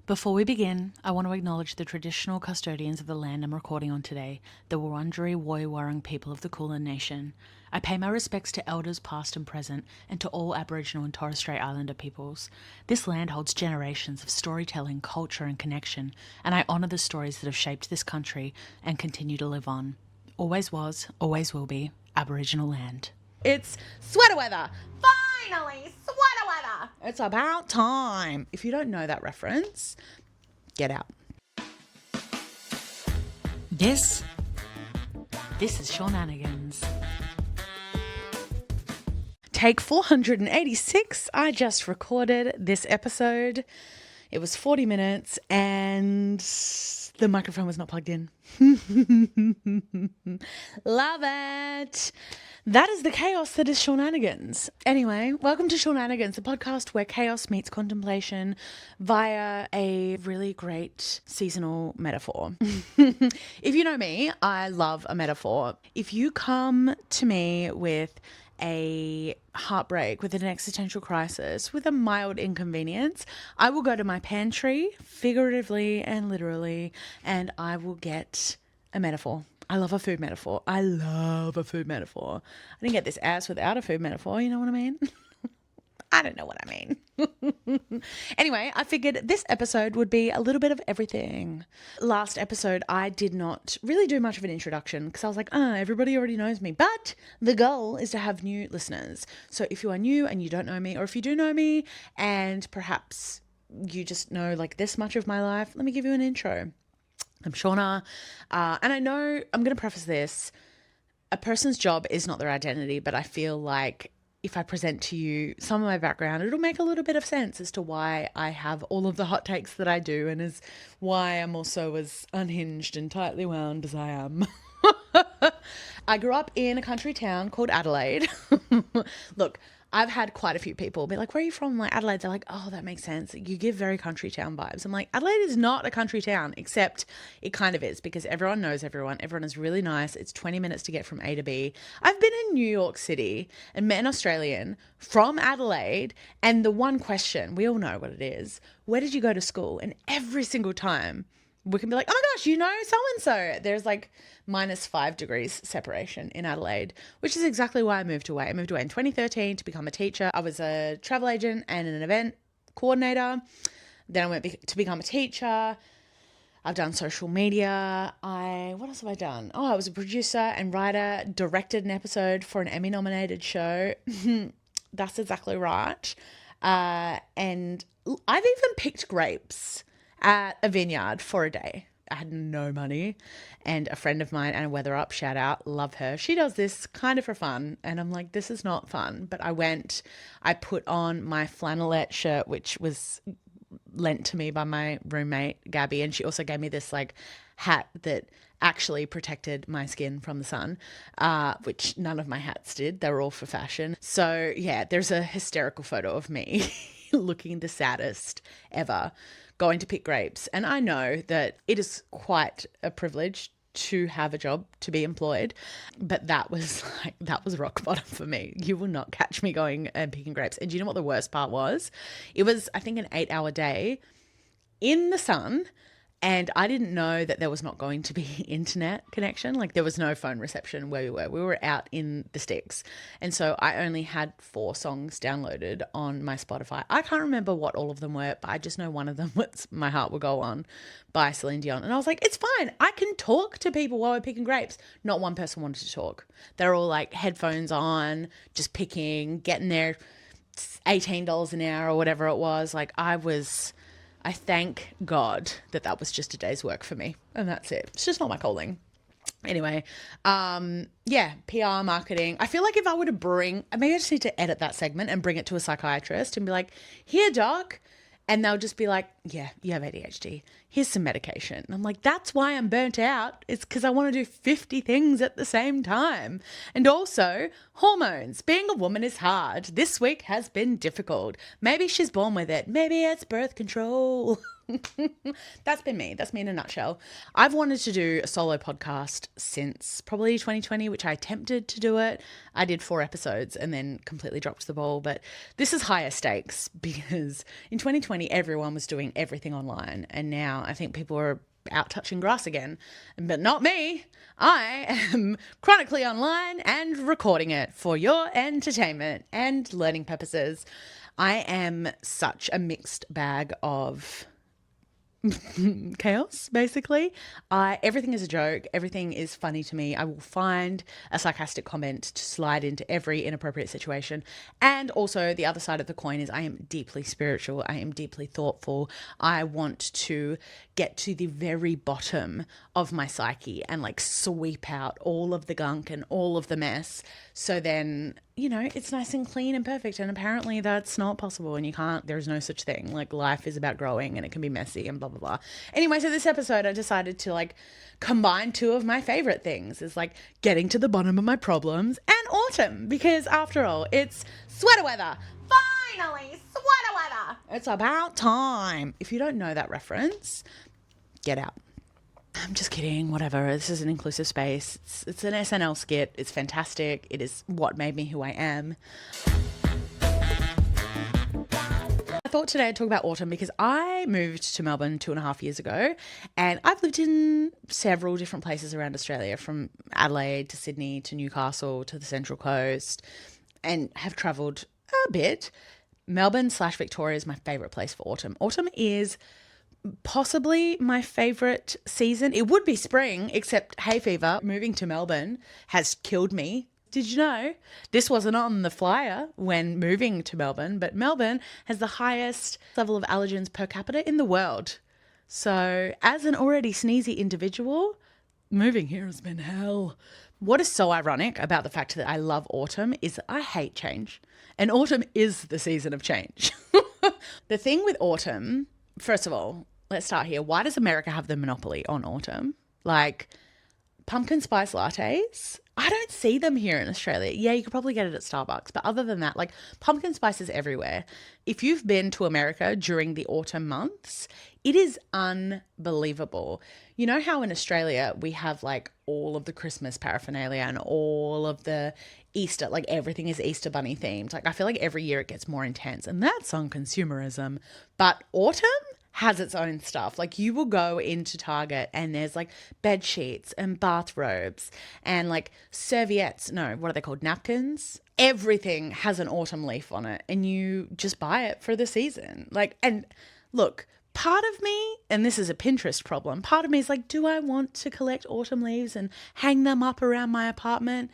Before we begin, I want to acknowledge the traditional custodians of the land I'm recording on today, the Wurundjeri Woi-wurrung people of the Kulin Nation. I pay my respects to elders past and present and to all Aboriginal and Torres Strait Islander peoples. This land holds generations of storytelling, culture and connection, and I honour the stories that have shaped this country and continue to live on. Always was, always will be, Aboriginal land. It's sweater weather. Finally, sweater weather. It's about time. If you don't know that reference, get out. This is Shaunanigans. Take 486. I just recorded this episode. It was 40 minutes and the microphone was not plugged in. Love it. That is the chaos that is Shaunanigans. Anyway, welcome to Shaunanigans, the podcast where chaos meets contemplation via a really great seasonal metaphor. If you know me, I love a metaphor. If you come to me with a heartbreak, with an existential crisis, with a mild inconvenience, I will go to my pantry, figuratively and literally, and I will get a metaphor. I love a food metaphor. I didn't get this ass without a food metaphor, you know what I mean? I don't know what I mean. Anyway, I figured this episode would be a little bit of everything. Last episode, I did not really do much of an introduction because I was like, everybody already knows me. But the goal is to have new listeners. So if you are new and you don't know me, or if you do know me and perhaps you just know like this much of my life, let me give you an intro. I'm Shauna, and I know I'm going to preface this. A person's job is not their identity, but I feel like if I present to you some of my background, it'll make a little bit of sense as to why I have all of the hot takes that I do and as why I'm also as unhinged and tightly wound as I am. I grew up in a country town called Adelaide. Look, I've had quite a few people be like, where are you from? I'm like, Adelaide. They're like, oh, that makes sense. You give very country town vibes. I'm like, Adelaide is not a country town, except it kind of is because everyone knows everyone. Everyone is really nice. It's 20 minutes to get from A to B. I've been in New York City and met an Australian from Adelaide. And the one question, we all know what it is, where did you go to school? And every single time we can be like, oh my gosh, you know so-and-so. There's like -5 degrees separation in Adelaide, which is exactly why I moved away. I moved away in 2013 to become a teacher. I was a travel agent and an event coordinator. Then I went to become a teacher. I've done social media. What else have I done? Oh, I was a producer and writer, directed an episode for an Emmy-nominated show. That's exactly right. And I've even picked grapes at a vineyard for a day. I had no money, and a friend of mine, Anna Weatherup, shout out, love her. She does this kind of for fun, and I'm like, this is not fun. But I put on my flannelette shirt, which was lent to me by my roommate, Gabby, and she also gave me this like hat that actually protected my skin from the sun, which none of my hats did. They were all for fashion. So yeah, there's a hysterical photo of me looking the saddest ever, going to pick grapes. And I know that it is quite a privilege to have a job, to be employed, but that was rock bottom for me. You will not catch me going and picking grapes. And do you know what the worst part was? It was, I think, an 8-hour day in the sun, and I didn't know that there was not going to be internet connection. Like there was no phone reception where we were. We were out in the sticks. And so I only had 4 songs downloaded on my Spotify. I can't remember what all of them were, but I just know one of them was My Heart Will Go On by Celine Dion. And I was like, it's fine. I can talk to people while we're picking grapes. Not one person wanted to talk. They're all like headphones on, just picking, getting their $18 an hour or whatever it was. Like I thank God that was just a day's work for me, and that's it. It's just not my calling. Anyway, PR, marketing. I feel like if I were to maybe I just need to edit that segment and bring it to a psychiatrist and be like, here, doc. And they'll just be like, yeah, you have ADHD. Here's some medication. And I'm like, that's why I'm burnt out. It's because I want to do 50 things at the same time. And also hormones. Being a woman is hard. This week has been difficult. Maybe she's born with it. Maybe it's birth control. That's been me. That's me in a nutshell. I've wanted to do a solo podcast since probably 2020, which I attempted to do it. I did 4 episodes and then completely dropped the ball. But this is higher stakes because in 2020, everyone was doing everything online. And now I think people are out touching grass again, but not me. I am chronically online and recording it for your entertainment and learning purposes. I am such a mixed bag of chaos, basically. Everything is a joke. Everything is funny to me. I will find a sarcastic comment to slide into every inappropriate situation. And also the other side of the coin is I am deeply spiritual. I am deeply thoughtful. I want to get to the very bottom of my psyche and like sweep out all of the gunk and all of the mess. So then, you know, it's nice and clean and perfect. And apparently that's not possible and you can't, there's no such thing. Like life is about growing and it can be messy and blah, blah, blah. Anyway, so this episode I decided to like combine 2 of my favorite things is like getting to the bottom of my problems and autumn because after all, it's sweater weather. Finally, sweater weather. It's about time. If you don't know that reference, get out. I'm just kidding, whatever. This is an inclusive space. It's an SNL skit. It's fantastic. It is what made me who I am. I thought today I'd talk about autumn because I moved to Melbourne 2.5 years ago and I've lived in several different places around Australia, from Adelaide to Sydney to Newcastle to the Central Coast, and have travelled a bit. Melbourne/Victoria is my favourite place for autumn. Autumn is possibly my favourite season. It would be spring, except hay fever. Moving to Melbourne has killed me. Did you know? This wasn't on the flyer when moving to Melbourne, but Melbourne has the highest level of allergens per capita in the world. So as an already sneezy individual, moving here has been hell. What is so ironic about the fact that I love autumn is I hate change. And autumn is the season of change. The thing with autumn, first of all, let's start here. Why does America have the monopoly on autumn? Like pumpkin spice lattes, I don't see them here in Australia. Yeah, you could probably get it at Starbucks, but other than that, like pumpkin spice is everywhere. If you've been to America during the autumn months, it is unbelievable. You know how in Australia we have like all of the Christmas paraphernalia and all of the Easter, like everything is Easter bunny themed. Like I feel like every year it gets more intense, and that's on consumerism. But autumn has its own stuff. Like you will go into Target and there's like bed sheets and bathrobes and like serviettes. No, what are they called? Napkins. Everything has an autumn leaf on it and you just buy it for the season. Like, and look, part of me, and this is a Pinterest problem, part of me is like, do I want to collect autumn leaves and hang them up around my apartment?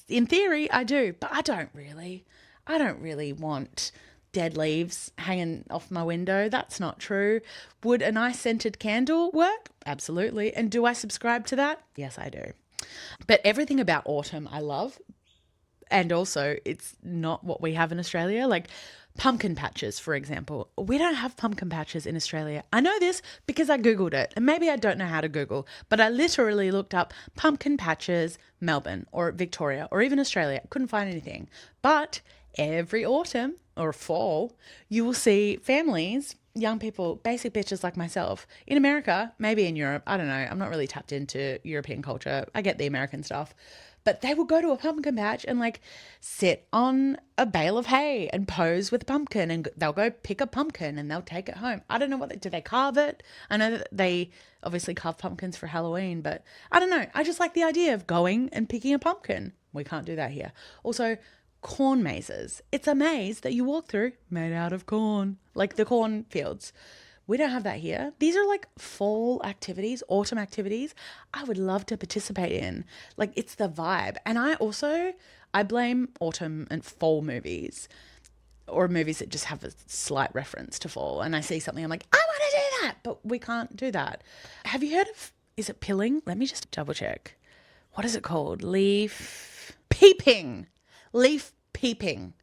In theory, I do, but I don't really. I don't really want dead leaves hanging off my window. That's not true. Would a nice scented candle work? Absolutely. And do I subscribe to that? Yes, I do. But everything about autumn I love. And also it's not what we have in Australia. Like pumpkin patches, for example. We don't have pumpkin patches in Australia. I know this because I Googled it. And maybe I don't know how to Google, but I literally looked up pumpkin patches, Melbourne or Victoria or even Australia. Couldn't find anything. But every autumn or fall, you will see families, young people, basic bitches like myself, in America, maybe in Europe, I don't know, I'm not really tapped into European culture. I get the American stuff. But they will go to a pumpkin patch and like sit on a bale of hay and pose with a pumpkin, and they'll go pick a pumpkin and they'll take it home. I don't know do they carve it? I know that they obviously carve pumpkins for Halloween, but I don't know. I just like the idea of going and picking a pumpkin. We can't do that here. Also, corn mazes. It's a maze that you walk through made out of corn, like the corn fields. We don't have that here. These are like fall activities, autumn activities I would love to participate in. Like it's the vibe. And I blame autumn and fall movies, or movies that just have a slight reference to fall. And I see something, I'm like, I want to do that, but we can't do that. Have you heard of, is it pilling? Let me just double check. What is it called? Leaf peeping. Leaf peeping.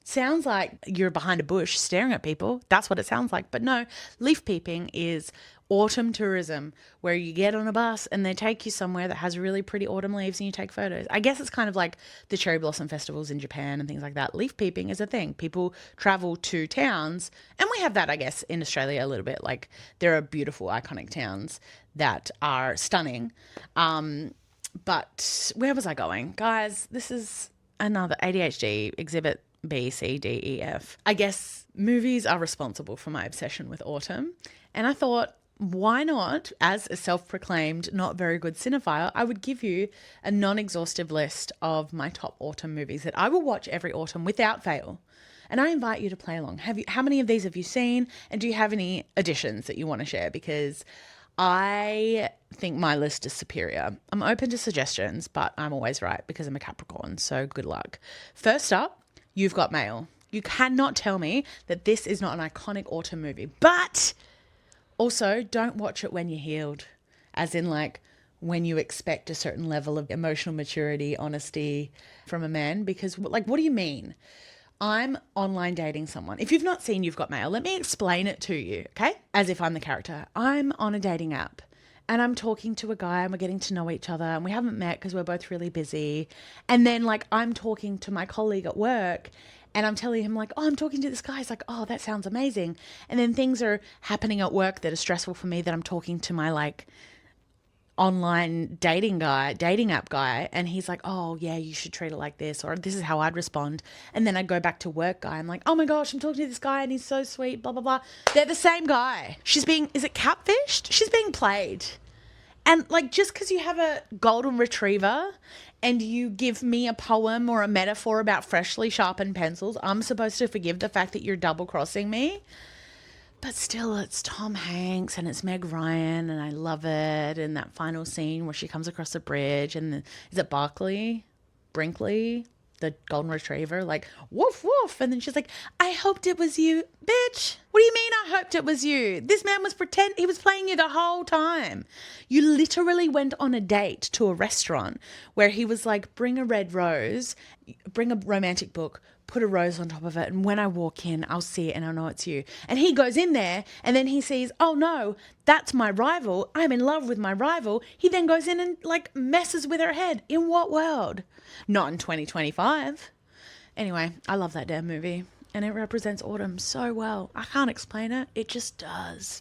Sounds like you're behind a bush staring at people. That's what it sounds like. But no, leaf peeping is autumn tourism, where you get on a bus and they take you somewhere that has really pretty autumn leaves and you take photos. I guess it's kind of like the cherry blossom festivals in Japan and things like that. Leaf peeping is a thing. People travel to towns, and we have that, I guess, in Australia a little bit. Like, there are beautiful, iconic towns that are stunning. But where was I going? Guys, this is another ADHD exhibit B, C, D, E, F. I guess movies are responsible for my obsession with autumn. And I thought, why not, as a self-proclaimed not very good cinephile, I would give you a non-exhaustive list of my top autumn movies that I will watch every autumn without fail. And I invite you to play along. How many of these have you seen? And do you have any additions that you want to share? Because I think my list is superior. I'm open to suggestions, but I'm always right because I'm a Capricorn, so good luck. First up, You've Got Mail. You cannot tell me that this is not an iconic autumn movie, but also don't watch it when you're healed, as in like when you expect a certain level of emotional maturity, honesty from a man, because like, what do you mean? I'm online dating someone. If you've not seen You've Got Mail, let me explain it to you, okay? As if I'm the character. I'm on a dating app and I'm talking to a guy and we're getting to know each other and we haven't met because we're both really busy. And then like I'm talking to my colleague at work and I'm telling him like, oh, I'm talking to this guy. He's like, oh, that sounds amazing. And then things are happening at work that are stressful for me, that I'm talking to my like online dating app guy, and he's like, oh yeah, you should treat it like this, or this is how I'd respond. And then I go back to work guy, I'm like, oh my gosh, I'm talking to this guy and he's so sweet, blah blah blah. They're the same guy. Is it catfished? She's being played. And like, just because you have a golden retriever and you give me a poem or a metaphor about freshly sharpened pencils, I'm supposed to forgive the fact that you're double crossing me? But still, it's Tom Hanks and it's Meg Ryan and I love it. And that final scene where she comes across the bridge and is it Brinkley, the golden retriever, like, woof, woof. And then she's like, I hoped it was you. Bitch, what do you mean I hoped it was you? This man was he was playing you the whole time. You literally went on a date to a restaurant where he was like, bring a red rose, bring a romantic book, put a rose on top of it, and when I walk in, I'll see it and I'll know it's you. And he goes in there and then he sees, oh no, that's my rival. I'm in love with my rival. He then goes in and like messes with her head. In what world? Not in 2025. Anyway, I love that damn movie and it represents autumn so well. I can't explain it. It just does.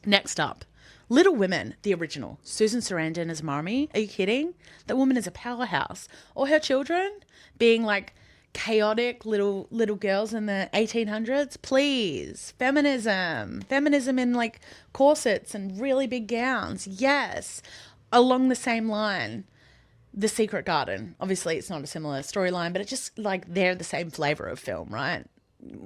Next up, Little Women, the original. Susan Sarandon as Marmee. Are you kidding? That woman is a powerhouse. Or her children being like chaotic little girls in the 1800s. Please. Feminism in like corsets and really big gowns. Yes. Along the same line, The Secret Garden. Obviously it's not a similar storyline, but it's just like they're the same flavor of film, right?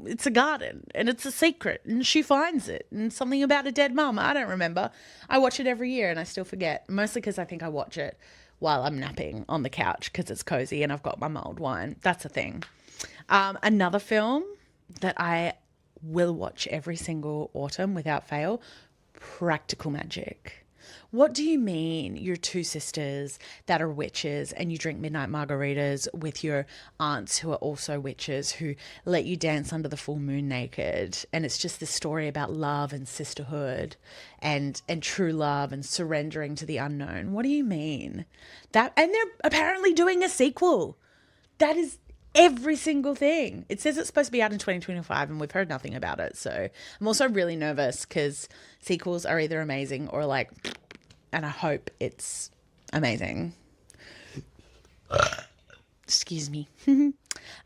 It's a garden and it's a secret and she finds it, and something about a dead mum. I don't remember. I watch it every year and I still forget, mostly because I think I watch it while I'm napping on the couch because it's cozy and I've got my mulled wine. That's a thing. Another film that I will watch every single autumn without fail, Practical Magic. What do you mean you're two sisters that are witches and you drink midnight margaritas with your aunts who are also witches who let you dance under the full moon naked? And it's just this story about love and sisterhood and true love and surrendering to the unknown. What do you mean? And they're apparently doing a sequel. That is every single thing. It says it's supposed to be out in 2025 and we've heard nothing about it. So I'm also really nervous because sequels are either amazing or like, and I hope it's amazing. Excuse me.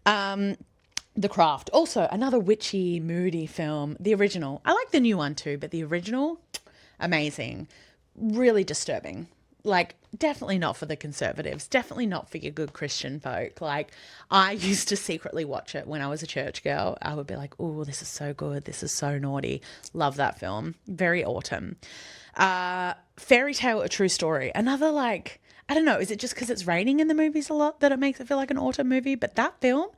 The Craft. Also another witchy, moody film. The original. I like the new one too, but the original, amazing. Really disturbing. Like, definitely not for the conservatives. Definitely not for your good Christian folk. Like, I used to secretly watch it when I was a church girl. I would be like, oh, this is so good. This is so naughty. Love that film. Very autumn. Fairy Tale, A True Story. Another, like, I don't know. Is it just because it's raining in the movies a lot that it makes it feel like an autumn movie? But that film...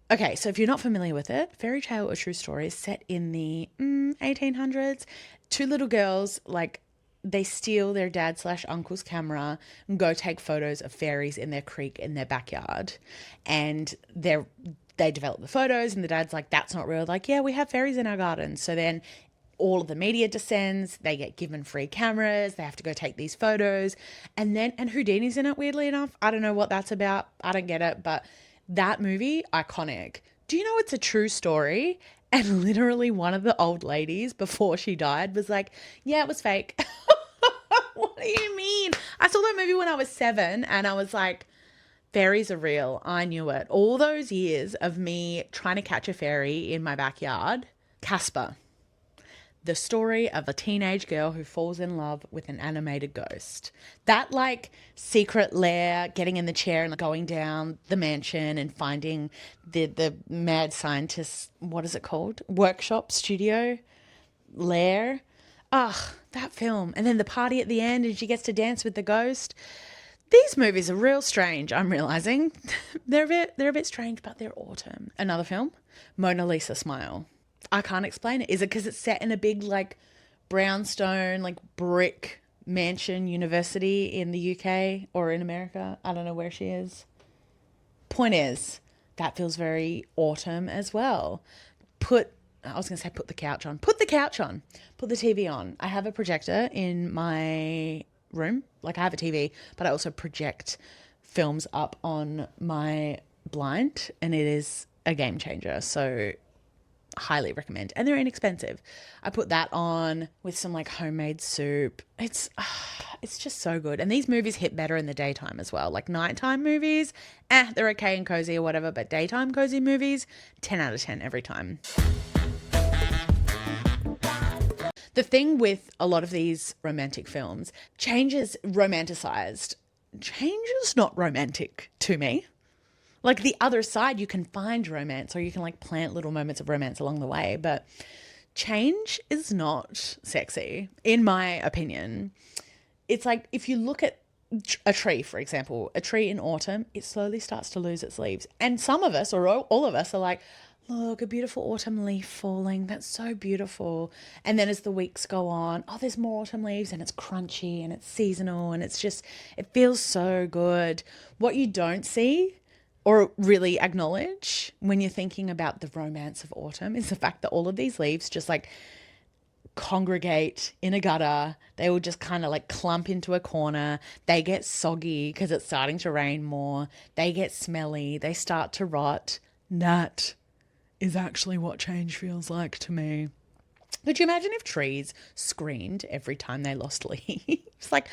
Okay, so if you're not familiar with it, Fairy Tale, A True Story is set in the 1800s. Two little girls, like, they steal their dad/uncle's camera and go take photos of fairies in their creek in their backyard. And they develop the photos and the dad's like, that's not real. Like, yeah, we have fairies in our garden. So then all of the media descends, they get given free cameras, they have to go take these photos. And Houdini's in it, weirdly enough. I don't know what that's about. I don't get it. But that movie, iconic. Do you know it's a true story? And literally one of the old ladies before she died was like, yeah, it was fake. What do you mean? I saw that movie when I was 7 and I was like, fairies are real. I knew it. All those years of me trying to catch a fairy in my backyard. Casper. The story of a teenage girl who falls in love with an animated ghost. That like secret lair, getting in the chair and going down the mansion and finding the mad scientist, what is it called? Workshop, studio, lair. Ugh, that film. And then the party at the end and she gets to dance with the ghost. These movies are real strange, I'm realizing. They're a bit strange, but they're awesome. Another film, Mona Lisa Smile. I can't explain it. Is it because it's set in a big like brownstone, like brick mansion university in the UK or in America? I don't know where she is. Point is, that feels very autumn as well. Put the couch on. Put the couch on. Put the TV on. I have a projector in my room. Like I have a TV, but I also project films up on my blind and it is a game changer. So highly recommend. And they're inexpensive. I put that on with some like homemade soup. It's just so good. And these movies hit better in the daytime as well. Like nighttime movies, they're okay and cozy or whatever, but daytime cozy movies, 10 out of 10 every time. The thing with a lot of these romantic films, change is romanticized. Change is not romantic to me. Like the other side, you can find romance or you can like plant little moments of romance along the way. But change is not sexy, in my opinion. It's like if you look at a tree, for example, a tree in autumn, it slowly starts to lose its leaves. And some of us or all of us are like, look, a beautiful autumn leaf falling. That's so beautiful. And then as the weeks go on, there's more autumn leaves and it's crunchy and it's seasonal and it's just, it feels so good. What you don't see or really acknowledge when you're thinking about the romance of autumn is the fact that all of these leaves just like congregate in a gutter. They will just kind of like clump into a corner. They get soggy because it's starting to rain more. They get smelly. They start to rot. That is actually what change feels like to me. Could you imagine if trees screamed every time they lost leaves? Like,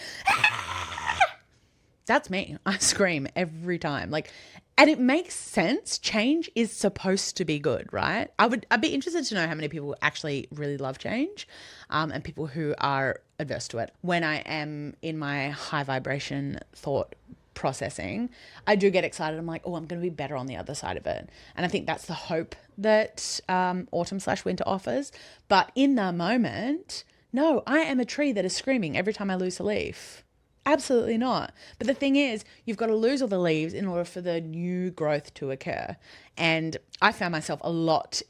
that's me. I scream every time. Like, and it makes sense. Change is supposed to be good, right? I'd be interested to know how many people actually really love change, and people who are adverse to it. When I am in my high vibration thought processing, I do get excited. I'm like, I'm going to be better on the other side of it. And I think that's the hope that autumn/winter offers. But in the moment, no, I am a tree that is screaming every time I lose a leaf. Absolutely not. But the thing is, you've got to lose all the leaves in order for the new growth to occur. And I found myself a lot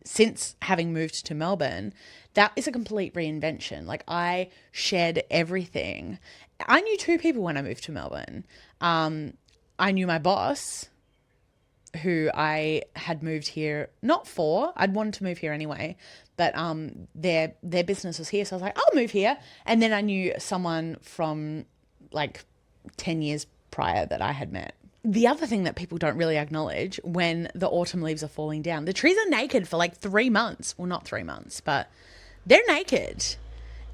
since having moved to Melbourne, that is a complete reinvention. Like I shed everything. I knew 2 people when I moved to Melbourne. I knew my boss, who I had moved here, not for, I'd wanted to move here anyway, but their business was here. So I was like, I'll move here. And then I knew someone from like 10 years prior that I had met. The other thing that people don't really acknowledge when the autumn leaves are falling down, the trees are naked for like 3 months. Well, not 3 months, but they're naked.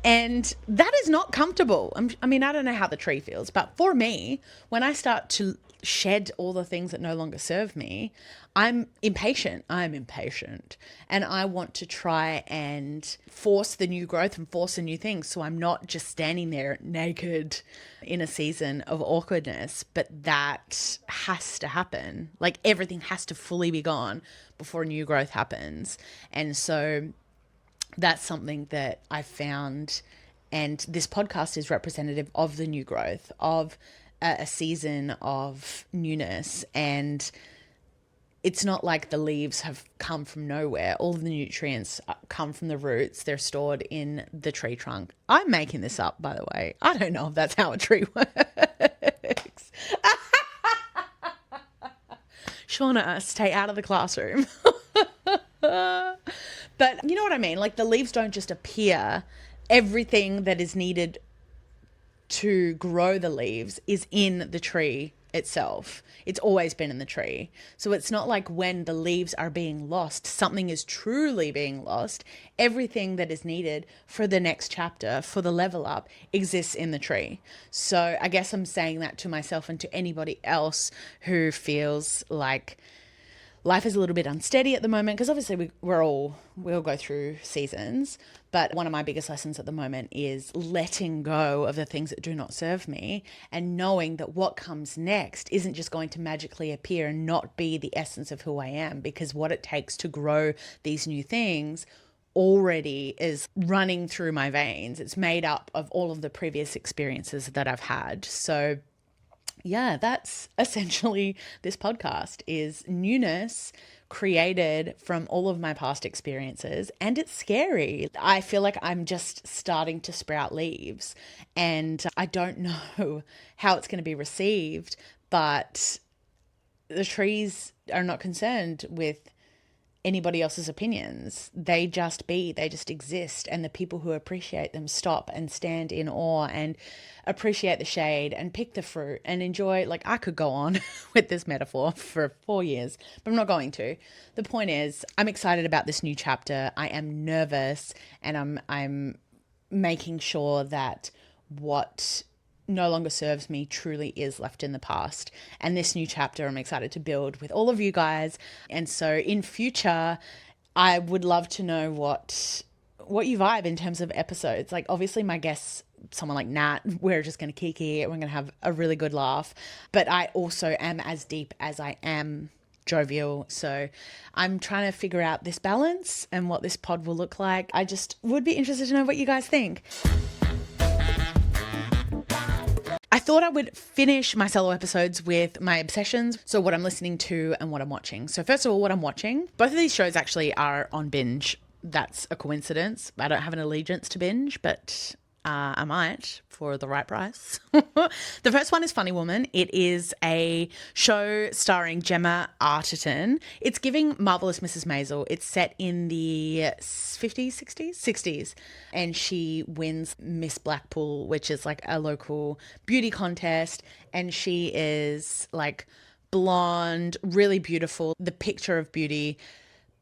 And that is not comfortable. I mean, I don't know how the tree feels, but for me, when I start to shed all the things that no longer serve me, I'm impatient. And I want to try and force the new growth and force the new things. So I'm not just standing there naked in a season of awkwardness, but that has to happen. Like everything has to fully be gone before new growth happens. And so that's something that I found, and this podcast is representative of the new growth, of a season of newness. And it's not like the leaves have come from nowhere. All of the nutrients come from the roots. They're stored in the tree trunk. I'm making this up, by the way. I don't know if that's how a tree works. Shauna, stay out of the classroom. But you know what I mean? Like the leaves don't just appear. Everything that is needed to grow the leaves is in the tree itself. It's always been in the tree. So it's not like when the leaves are being lost, something is truly being lost. Everything that is needed for the next chapter, for the level up, exists in the tree. So I guess I'm saying that to myself and to anybody else who feels like life is a little bit unsteady at the moment, because obviously we all go through seasons. But one of my biggest lessons at the moment is letting go of the things that do not serve me and knowing that what comes next isn't just going to magically appear and not be the essence of who I am, because what it takes to grow these new things already is running through my veins. It's made up of all of the previous experiences that I've had. So yeah, that's essentially this podcast, is newness created from all of my past experiences. And it's scary. I feel like I'm just starting to sprout leaves and I don't know how it's going to be received, but the trees are not concerned with anybody else's opinions. They just be, they just exist. And the people who appreciate them stop and stand in awe and appreciate the shade and pick the fruit and enjoy. Like, I could go on with this metaphor for 4 years, but I'm not going to. The point is, I'm excited about this new chapter. I am nervous and I'm making sure that what no longer serves me truly is left in the past. And this new chapter I'm excited to build with all of you guys. And so in future, I would love to know what you vibe in terms of episodes. Like, obviously my guests, someone like Nat, we're just going to kiki, we're going to have a really good laugh. But I also am as deep as I am jovial. So I'm trying to figure out this balance and what this pod will look like. I just would be interested to know what you guys think. I thought I would finish my solo episodes with my obsessions. So what I'm listening to and what I'm watching. So first of all, what I'm watching. Both of these shows actually are on binge. That's a coincidence. I don't have an allegiance to binge, but I might for the right price. The first one is Funny Woman. It is a show starring Gemma Arterton. It's giving Marvelous Mrs. Maisel. It's set in the 50s, 60s? 60s. And she wins Miss Blackpool, which is like a local beauty contest. And she is like blonde, really beautiful, the picture of beauty.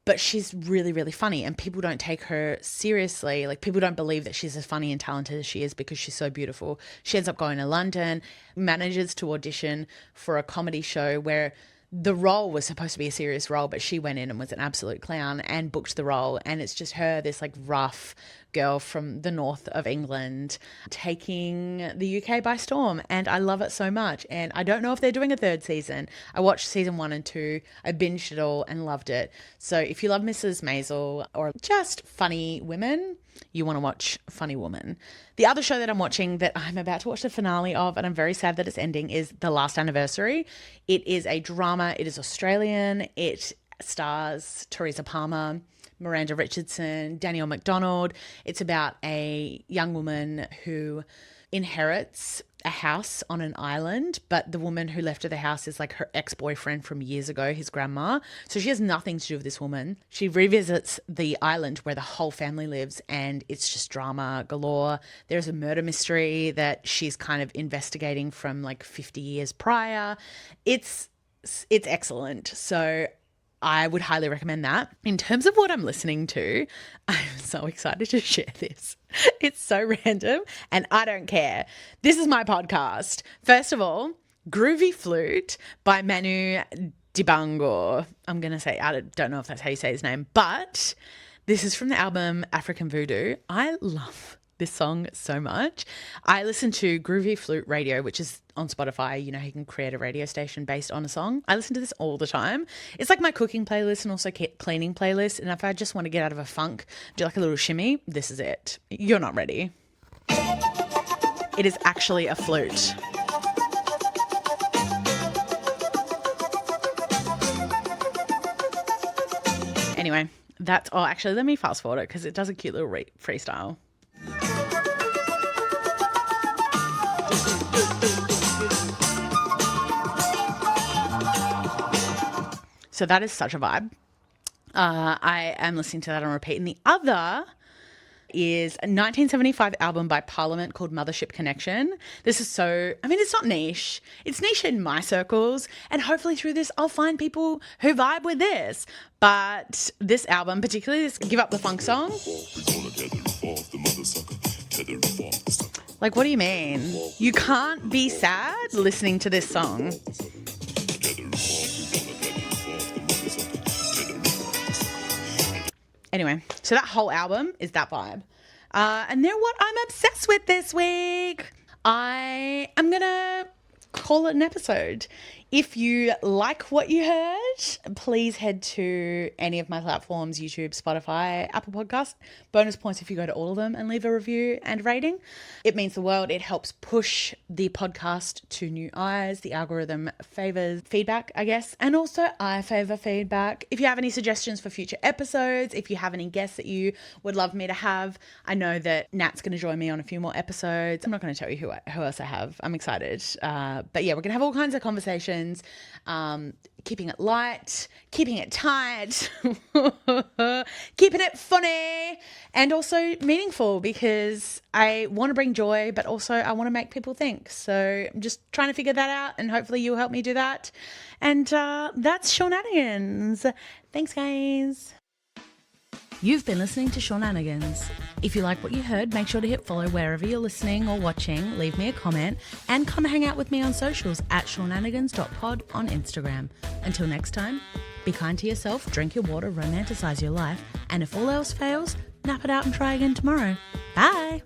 But she's really, really funny and people don't take her seriously. Like, people don't believe that she's as funny and talented as she is because she's so beautiful. She ends up going to London, manages to audition for a comedy show where the role was supposed to be a serious role, but she went in and was an absolute clown and booked the role. And it's just her, this like rough girl from the north of England, taking the UK by storm. And I love it so much. And I don't know if they're doing a third season. I watched season 1 and 2. I binged it all and loved it. So if you love Mrs. Maisel or just funny women, you want to watch Funny Woman. The other show that I'm watching that I'm about to watch the finale of, and I'm very sad that it's ending, is The Last Anniversary. It is a drama. It is Australian. It stars Teresa Palmer, Miranda Richardson, Danielle McDonald. It's about a young woman who inherits a house on an island, but the woman who left her the house is like her ex-boyfriend from years ago, his grandma. So she has nothing to do with this woman. She revisits the island where the whole family lives and it's just drama galore. There's a murder mystery that she's kind of investigating from like 50 years prior. It's excellent. So I would highly recommend that. In terms of what I'm listening to, I'm so excited to share this. It's so random and I don't care. This is my podcast. First of all, Groovy Flute by Manu Dibango. I'm going to say, I don't know if that's how you say his name, but this is from the album African Voodoo. I love this song so much. I listen to Groovy Flute Radio, which is on Spotify. You know, you can create a radio station based on a song. I listen to this all the time. It's like my cooking playlist and also cleaning playlist. And if I just want to get out of a funk, do like a little shimmy, this is it. You're not ready. It is actually a flute. Anyway, that's all. Actually, let me fast forward it because it does a cute little freestyle. So that is such a vibe. I am listening to that on repeat. And the other is a 1975 album by Parliament called Mothership Connection. This is it's not niche. It's niche in my circles. And hopefully through this, I'll find people who vibe with this. But this album, particularly this Give Up the Funk song. Like, what do you mean? You can't be sad listening to this song. Anyway, so that whole album is that vibe. And they're what I'm obsessed with this week. I am going to call it an episode. If you like what you heard, please head to any of my platforms, YouTube, Spotify, Apple Podcasts. Bonus points if you go to all of them and leave a review and rating. It means the world. It helps push the podcast to new eyes. The algorithm favors feedback, I guess. And also I favor feedback. If you have any suggestions for future episodes, if you have any guests that you would love me to have, I know that Nat's going to join me on a few more episodes. I'm not going to tell you who else I have. I'm excited. But yeah, we're going to have all kinds of conversations. Keeping it light, keeping it tight, keeping it funny, and also meaningful, because I want to bring joy, but also I want to make people think. So I'm just trying to figure that out, and hopefully you'll help me do that. And that's Shaunanigans. Thanks, guys. You've been listening to Shaunanigans. If you like what you heard, make sure to hit follow wherever you're listening or watching, leave me a comment, and come hang out with me on socials at shaunanigans.pod on Instagram. Until next time, be kind to yourself, drink your water, romanticize your life, and if all else fails, nap it out and try again tomorrow. Bye!